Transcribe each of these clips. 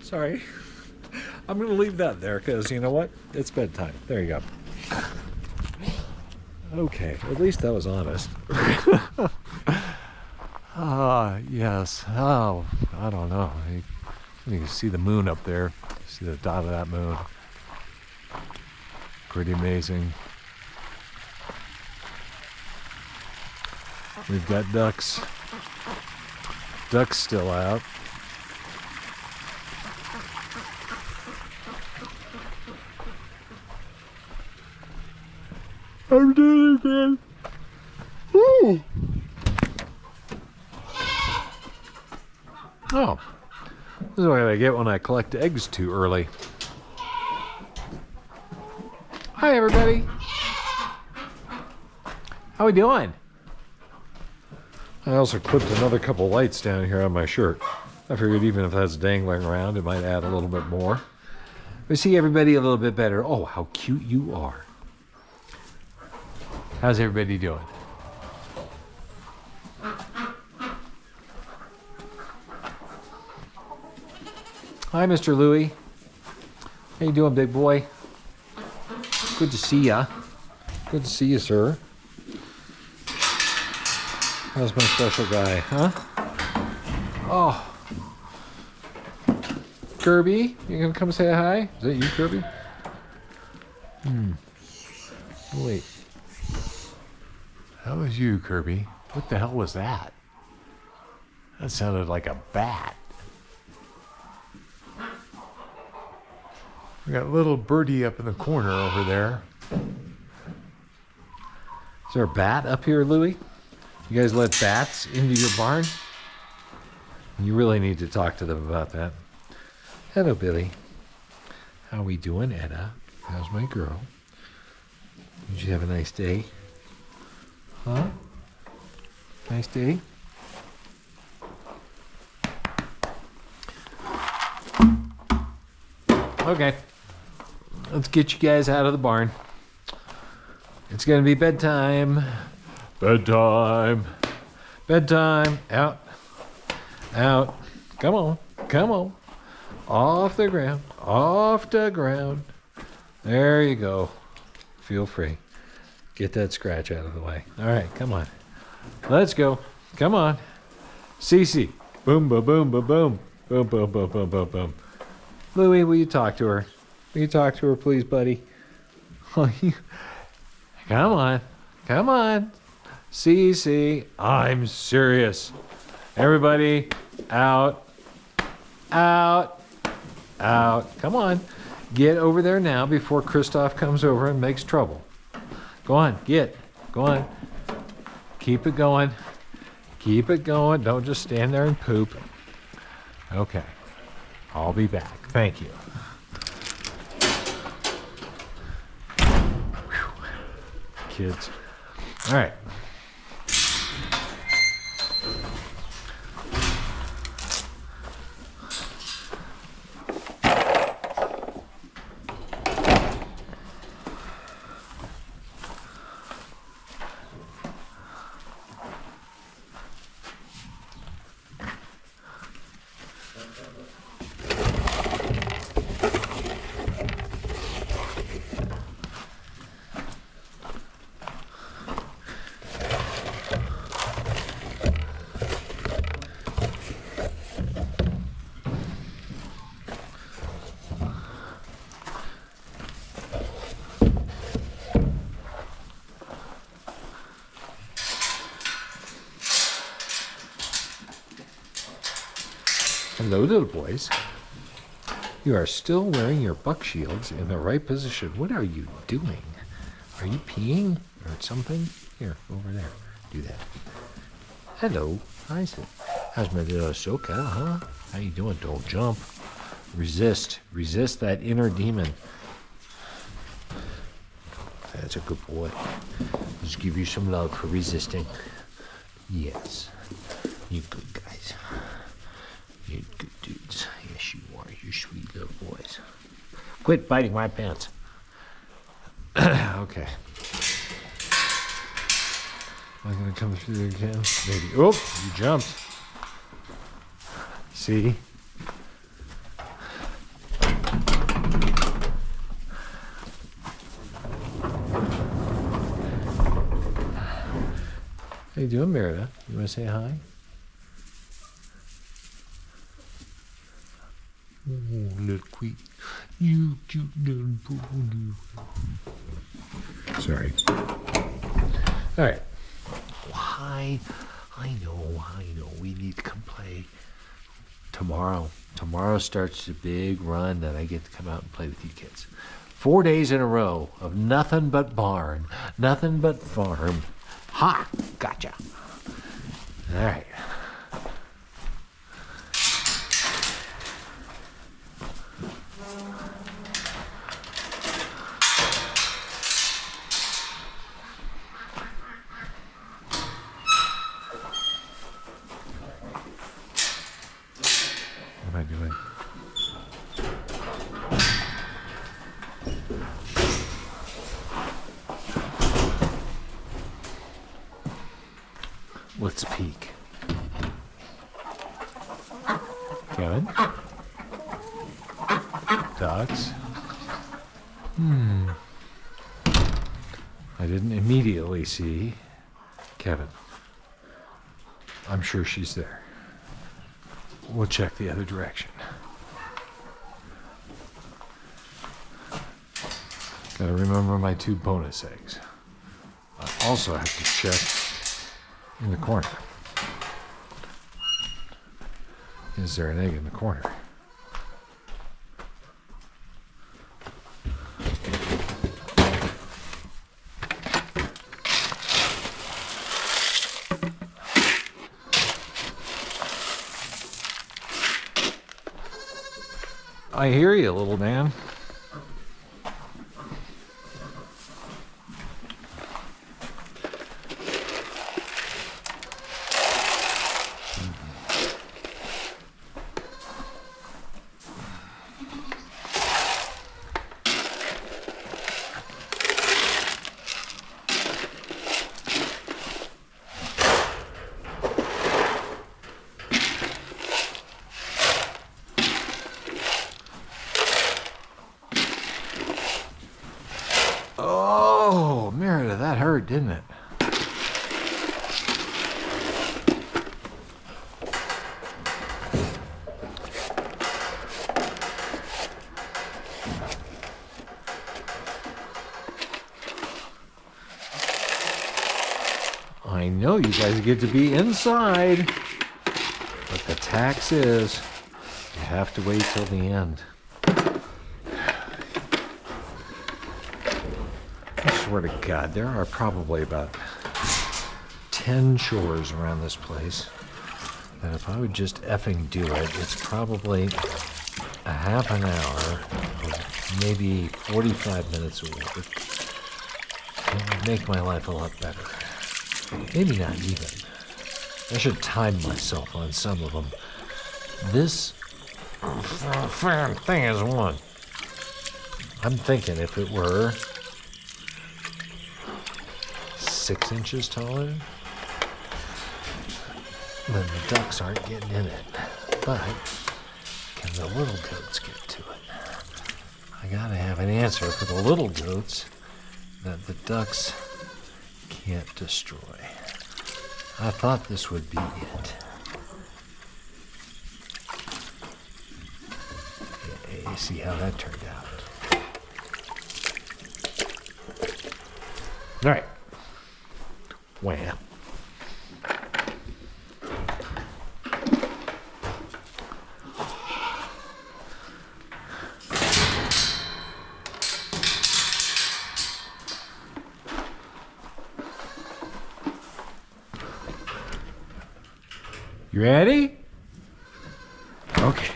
Sorry. I'm going to leave that there because you know what? It's bedtime. There you go. Okay, at least that was honest. Yes. Oh, I don't know. You can see the moon up there. See the dot of that moon. Pretty amazing. We've got ducks. Ducks still out. I'm doing it again. Woo! Oh, this is what I get when I collect eggs too early. Hi, everybody. How we doing? I also clipped another couple lights down here on my shirt. I figured even if that's dangling around, it might add a little bit more. We see everybody a little bit better. Oh, how cute you are. How's everybody doing? Hi, Mr. Louie. How you doing, big boy? Good to see ya. Good to see you, sir. How's my special guy, huh? Oh. Kirby, you gonna come say hi? Is that you, Kirby? Wait. That was you, Kirby. What the hell was that? That sounded like a bat. We got a little birdie up in the corner over there. Is there a bat up here, Louie? You guys let bats into your barn? You really need to talk to them about that. Hello, Billy. How we doing, Edda? How's my girl? Did you have a nice day? Huh? Nice day? Okay. Let's get you guys out of the barn. It's gonna be bedtime. Bedtime. Bedtime. Out. Out. Come on. Come on. Off the ground. Off the ground. There you go. Feel free. Get that scratch out of the way. All right, come on. Let's go. Come on. Cece. Boom, boom, boom, boom, boom. Boom, boom, boom, boom, boom, boom. Louie, will you talk to her? Will you talk to her, please, buddy? Come on. Come on. Cece, I'm serious. Everybody, out. Out. Out. Come on. Get over there now before Christoph comes over and makes trouble. Go on, get. Go on. Keep it going. Keep it going. Don't just stand there and poop. Okay. I'll be back. Thank you. Whew. Kids. All right. Hello, little boys. You are still wearing your buck shields in the right position. What are you doing? Are you peeing or something? Here, over there. Do that. Hello. Hi, sir. How's my little Ahsoka, huh? How you doing? Don't jump. Resist. Resist that inner demon. That's a good boy. Let's give you some love for resisting. Yes. You good guys. You good dudes. Yes, you are. You sweet little boys. Quit biting my pants. Okay. Am I going to come through again? Maybe. Oh, you jumped. See? How you doing, Merida? You want to say hi? Oh, little queen. You cute little pony. Sorry. All right. Why? I know. We need to come play tomorrow. Tomorrow starts the big run that I get to come out and play with you kids. 4 days in a row of nothing but barn, nothing but farm. Ha! Gotcha. All right. What am I doing? Let's peek. Kevin? Ducks? I didn't immediately see Kevin. I'm sure she's there. We'll check the other direction. Gotta remember my 2 bonus eggs. I also have to check in the corner. Is there an egg in the corner? I hear you, little man. Oh, Merida, that hurt, didn't it? I know you guys get to be inside, but the tax is you have to wait till the end. I swear to God, there are probably about 10 chores around this place that if I would just effing do it, it's probably a half an hour, or maybe 45 minutes of work. It would make my life a lot better. Maybe not even. I should time myself on some of them. This thing is one. I'm thinking if it were 6 inches taller, then the ducks aren't getting in it. But can the little goats get to it? I gotta have an answer for the little goats that the ducks can't destroy. I thought this would be it. Yeah, you see how that turned out. All right. Wham. You ready? Okay.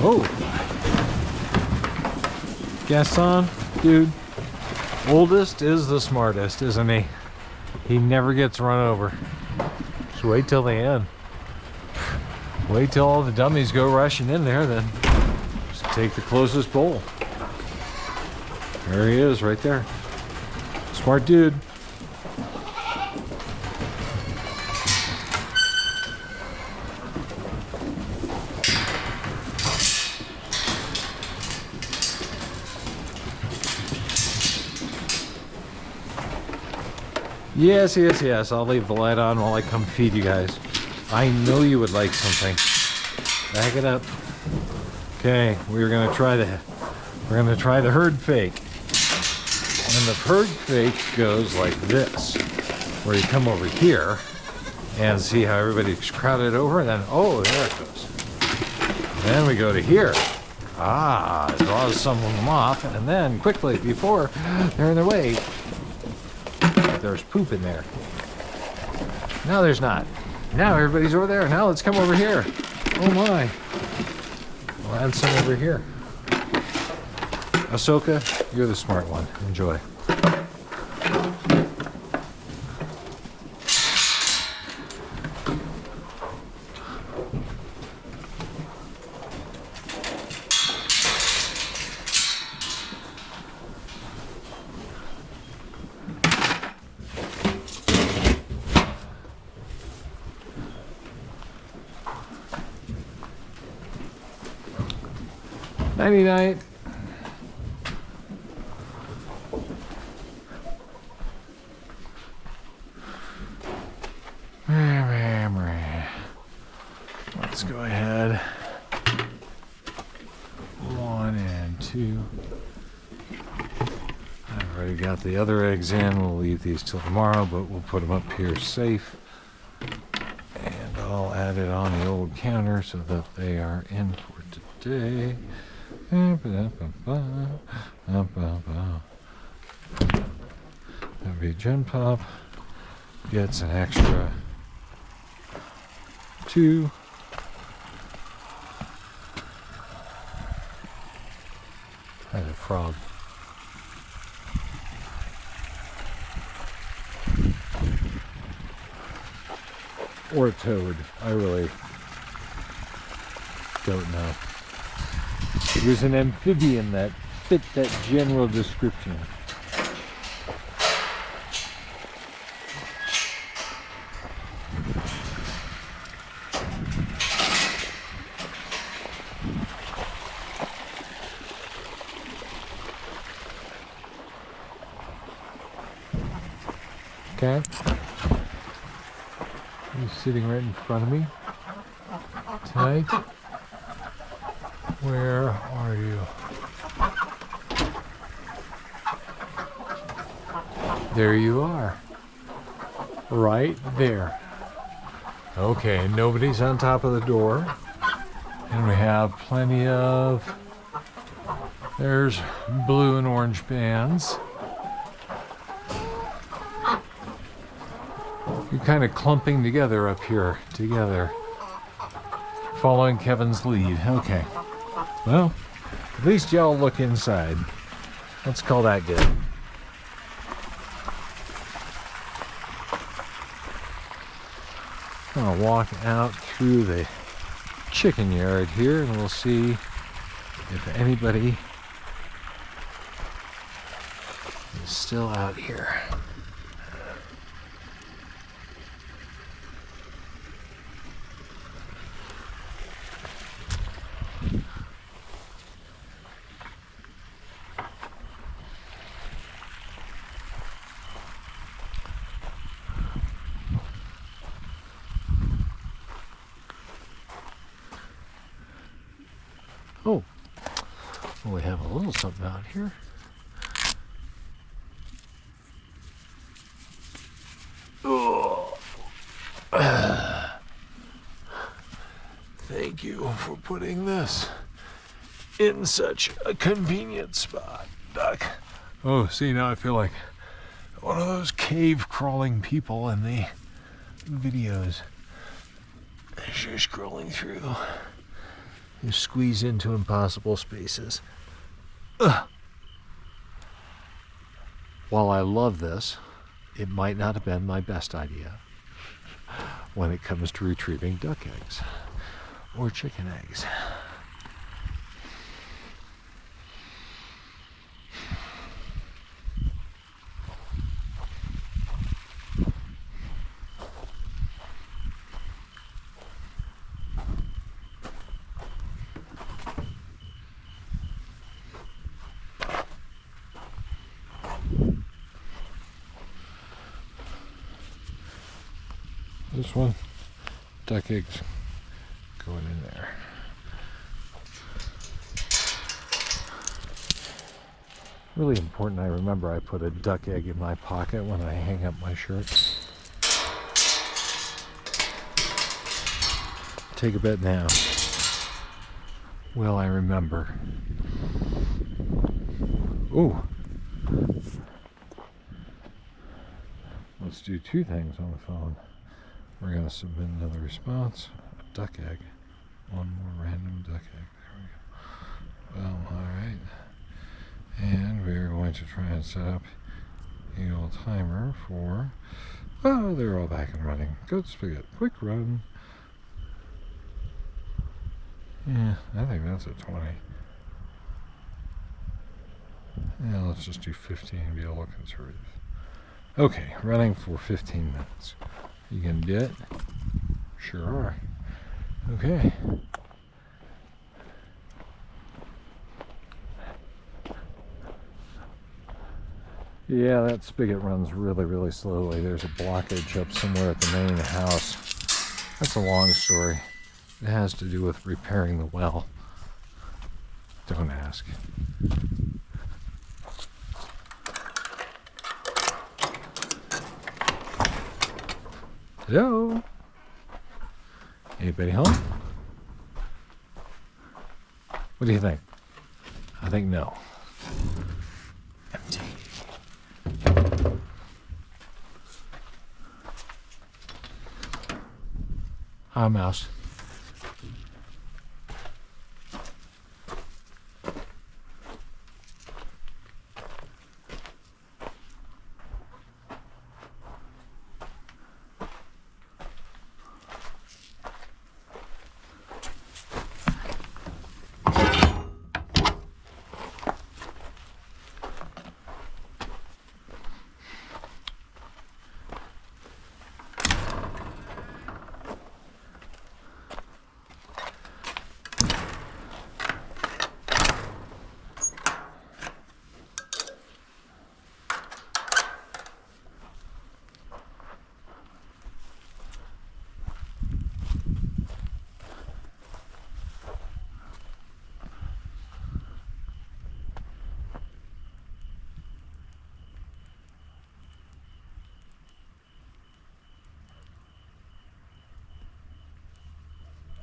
Oh. Gas on, dude. Oldest is the smartest, isn't he? He never gets run over. Just wait till the end. Wait till all the dummies go rushing in there, then just take the closest bowl. There he is, right there. Smart dude. Yes, yes, yes. I'll leave the light on while I come feed you guys. I know you would like something. Back it up. Okay, we're gonna try the herd fake. And the herd fake goes like this, where you come over here and see how everybody's crowded over, and then oh, there it goes. Then we go to here. Ah, it draws some of them off, and then quickly before they're in their way. There's poop in there. Now there's not. Now everybody's over there. Now let's come over here. Oh my. We'll add some over here. Ahsoka, you're the smart one. Enjoy. Nighty night. Let's go ahead. 1 and 2. I've already got the other eggs in. We'll leave these till tomorrow, but we'll put them up here safe. And I'll add it on the old counter so that they are in for today. Every Gen Pop gets an extra 2. That's a frog. Or a toad. I really don't know. It was an amphibian that fit that general description. Okay. He's sitting right in front of me tonight. Where are you? There you are. Right there. Okay, nobody's on top of the door. And we have plenty of... There's blue and orange bands. You're kind of clumping together up here, together. Following Kevin's lead. Okay. Well, at least y'all look inside. Let's call that good. I'll walk out through the chicken yard here and we'll see if anybody is still out here. Oh, well, we have a little something out here. Oh. Thank you for putting this in such a convenient spot, Duck. Oh, see, now I feel like one of those cave crawling people in the videos. As you're scrolling through. You squeeze into impossible spaces. Ugh. While I love this, it might not have been my best idea when it comes to retrieving duck eggs or chicken eggs. This one, duck eggs going in there. Really important I remember I put a duck egg in my pocket when I hang up my shirt. Take a bet now. Will I remember? Ooh. Let's do two things on the phone. We're going to submit another response. A duck egg. One more random duck egg. There we go. Well, alright. And we're going to try and set up a old timer for... Oh, they're all back and running. Good spigot. Quick run. Yeah, I think that's a 20. Yeah, let's just do 15 and be a little conservative. Okay, running for 15 minutes. You gonna do it? Sure are. Okay. Yeah, that spigot runs really, really slowly. There's a blockage up somewhere at the main house. That's a long story. It has to do with repairing the well. Don't ask. Hello? Anybody home? What do you think? I think no. Empty. Hi, mouse.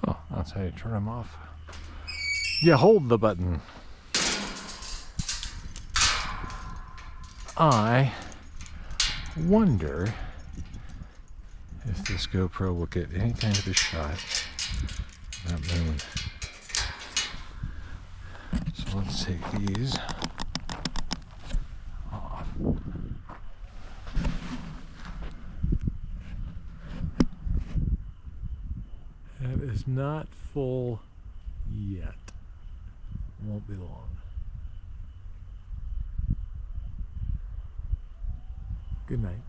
Oh, that's how you turn them off. You hold the button. I wonder if this GoPro will get any kind of a shot of that moon. So let's take these off. That is not full yet. Won't be long. Good night.